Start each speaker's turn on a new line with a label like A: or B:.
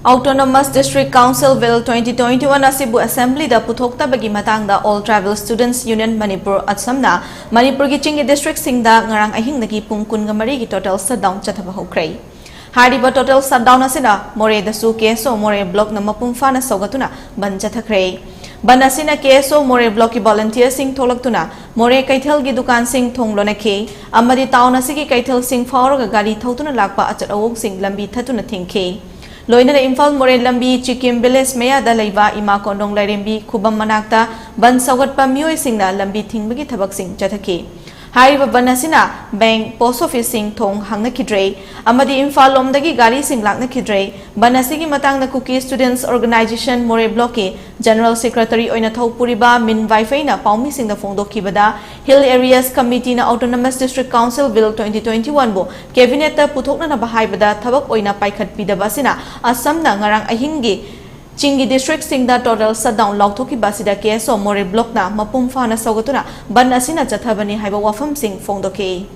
A: Autonomous District Council Bill 2021 asibu Assembly da puthokta bagi matangda All Tribal Students Union Manipur ATSUM na Manipur gi chingi district singda ngarang ahing nagi pungkun gamari gi total shutdown chathaba hokrai. Hariba total shutdown asina more da su keso more block na mapumfa na sogatuna ban chathakrai. Ban asina keso more block ki volunteer sing tholaktuna more kaithal gi dukan sing thonglona ke amadi town asigi kaithal sing fauraga gari thotuna lakpa achat awong sing lambi thatuna thingke. Loina na Imphal More Lambi Chikim Village Maya da Laiba Ima Kondong Lairembi Khubam Manakta Ban Sagatpa Miyoi Singna Lambi Thingbagi Thabak Sing Chathaki. Hariba Banasina Bank Post Office Sing Thong Hangna Kidrei Amadi Imphal Lomdagi Gari Sing Lakna Kidrei Banasigi Matang na Cookie Students Organization More Blocky General Secretary Oina Puriba Min Wi-Fi na Paumi Sing da Fongdo Kibada Hill Areas Committee na Autonomous District Council Bill 2021 bo Cabinet ta puthokna na bahaybada thabak oina paikhat pidabasina Assam na ngarang ahingi Chingi district singda total shutdown lauthoki basida keso more block na mapumfa na sogatuna ban asina chathabani haiba wafam sing fongdoke.